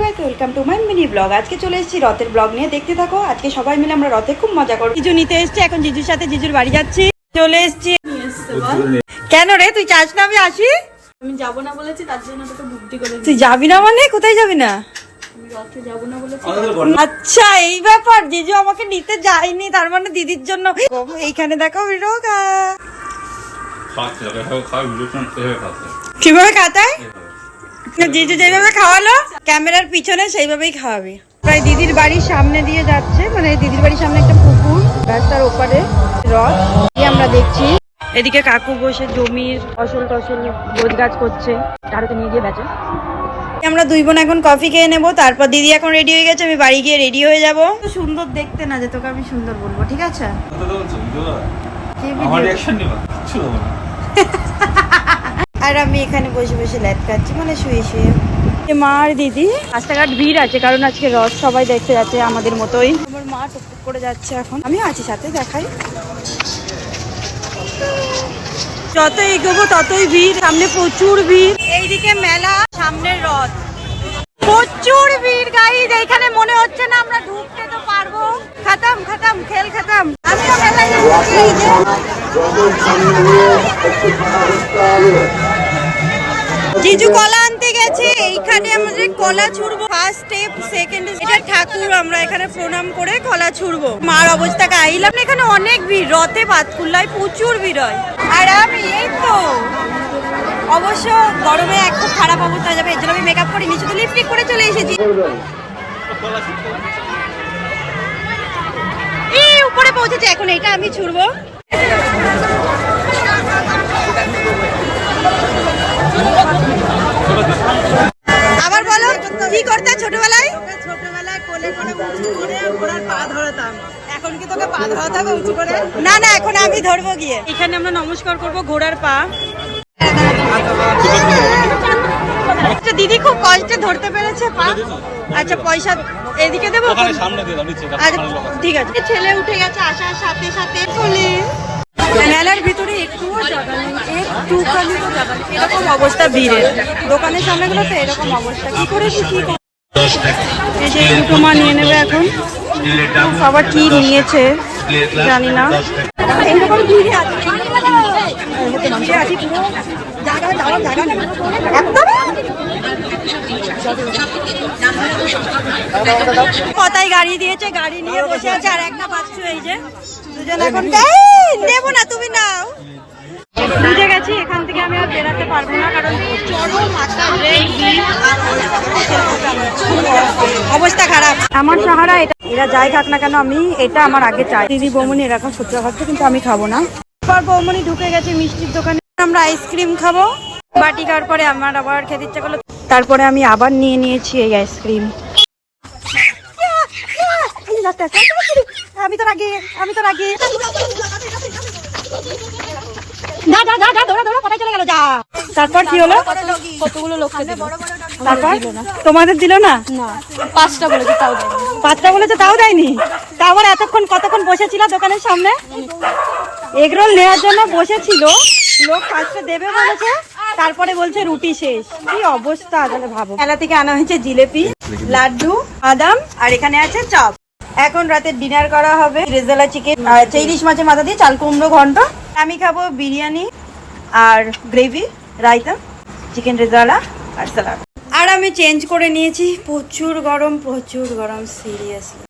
Guys, welcome to my mini blog. আজকে চলে এসেছি রথের ব্লগ নিয়ে, দেখতে থাকো। আজকে সবাই মিলে আমরা রথে খুব মজা করব। জিজু নিতে এসেছি, এখন জিজুর সাথে জিজুর বাড়ি যাচ্ছি। চলে এসেছি। কেন রে, তুই চাস না আমি আসি? আমি যাব না বলেছি, তার জন্য তোকে বুদ্ধি করে। তুই যাবি না মানে? কোথায় যাবি না? আমি রথে যাব না বলেছি। আচ্ছা এই ব্যাপার, জিজু আমাকে নিতে যায়নি, তার মানে দিদির জন্য। এইখানে দেখো বিরোগা কিভাবে খাতায় জিজু যেভাবে খাওয়ালো ক্যামেরার পিছনে সেইভাবেই খাওয়াবি। প্রায় দিদির বাড়ির সামনে দিয়ে যাচ্ছে, মানে দিদির বাড়ির সামনে একটা পুকুর, রাস্তার ওপারে রথ আমরা দেখছি। এদিকে কাকু বসে জমির ফসল টসল গোছ গাছ করছে, তারতে নিয়ে গিয়ে বেচে। আমরা দুই বোন এখন কফি খেয়ে নেবো, তারপর দিদি এখন রেডি হয়ে গেছে, আমি বাড়ি গিয়ে রেডি হয়ে যাবো। সুন্দর দেখতে না যে তোকে আমি সুন্দর বলবো, ঠিক আছে? আর আমি এখানে বসে বসে ল্যাদ খাচ্ছি, মানে শুয়ে শুয়ে। মা আর দিদি, রাস্তাঘাট ভিড় আছে কারণ আজকে রথ, সবাই দেখতে যাচ্ছে আমাদের মতোই। আমার মা টুকটুক করে যাচ্ছে, এখন আমিও আছি সাথে, দেখাই। যত এগোবো ততই ভিড়, সামনে প্রচুর ভিড়। এইদিকে মেলা, সামনে রথ, প্রচুর ভিড় গাইজ। এইখানে মনে হচ্ছে না আমরা ঢুকতে তো পারবো। খতম খতম খেল খতম। আমিও মেলায় জিজু কলা আনতে গেছে, এইখানে আমাদের কলা ছুড়বো। ফার্স্ট স্টেপ, সেকেন্ড এটা ঠাকুর, আমরা এখানে প্রণাম করে কলা ছুড়বো। মার অবস্থা গাইলাম। এখানে অনেক ভিড়, রথে পাতকুল্লায় প্রচুর ভিড় হয়। আর আমি এই তো অবশ্য গরমে এক খুব খারাপ অবস্থা হয়ে যাবে, এর জন্য আমি মেকআপ করে নিচে তো লিপস্টিক করে চলে এসেছি। এই উপরে পৌঁছেছে, এখন এটা আমি ছুড়বো। আবার বলো, কি করতে ছোটবেলায়? ছোটবেলায় কোলে করে উঁচু করে ঘোড়ার পা ধরতাম। এখন কি তোকে পা ধরাতে হবে উঁচু করে? না না, এখন আমি ধরবো গিয়ে। এখানে আমরা নমস্কার করবো ঘোড়ার পা। দিদি খুব কষ্টে ধরতে পেরেছে পা। আচ্ছা পয়সা এদিকে দেবো, ঠিক আছে। ছেলে উঠে গেছে আসার সাথে সাথে। চলে মেলার ভিতরে একটুও জায়গা নেই, একটুখানি তো জায়গা নেই। এরকম অবস্থা ভিড়ের, দোকানের সামনেগুলো তো এরকম অবস্থা। কি করে কি এই যে দুটো মা নিয়ে নেবে এখন। সবার কি নিয়েছে জানি না। এরকম ভিড়ে আছে, কথায় গাড়ি দিয়েছে, গাড়ি নিয়ে বসে আছে। আর একটা বাচ্চা, এই যে দুজন এখন নেবো না, তুমি নাও। বুঝে গেছি এখান থেকে আমি আর বেরাতে পারবো না, কারণ অবস্থা খারাপ। আমার সাহারা এটা, এরা যাই খাক না কেন আমি এটা আমার আগে চাই। দিদি বৌমনি এরকম সহ্য করছে, কিন্তু আমি খাবো না। এরপর বৌমনি ঢুকে গেছে মিষ্টির দোকানে, আমরা আইসক্রিম খাবো। বাটি খাওয়ার পরে আমার আবার খেতে ইচ্ছা করলো, তারপরে আমি আবার নিয়ে নিয়েছি এই আইসক্রিম। আমি তো রাগি, আমি তো রাগি। তারপর কি হলো? কতগুলো লোককে দিল, তারপর তোমাদের দিল না? না, 5টা বলেছে তাও দেয়নি। 5টা বলেছে তাও দেয়নি? তা আবার এতক্ষণ কতক্ষণ বসেছিল দোকানের সামনে? এগরোল নেওয়ার জন্য বসেছিল লোক, 5টা দেবে বলেছে, তারপরে বলছে রুটি শেষ। কি অবস্থা তাহলে ভাবো। মেলা থেকে আনা হয়েছে জিলেপি, লাড্ডু, বাদাম, আর এখানে আছে চপ। এখন রাতে ডিনার করা হবে রেজালা চিকেন, ইলিশ মাছের মাথা দিয়ে চাল কুমড়ো ঘন্ট। আমি খাবো বিরিয়ানি আর গ্রেভি, রায়তা, চিকেন রেজালা আর স্যালাড। আর আমি চেঞ্জ করে নিয়েছি, প্রচুর গরম, প্রচুর গরম, সিরিয়াসলি।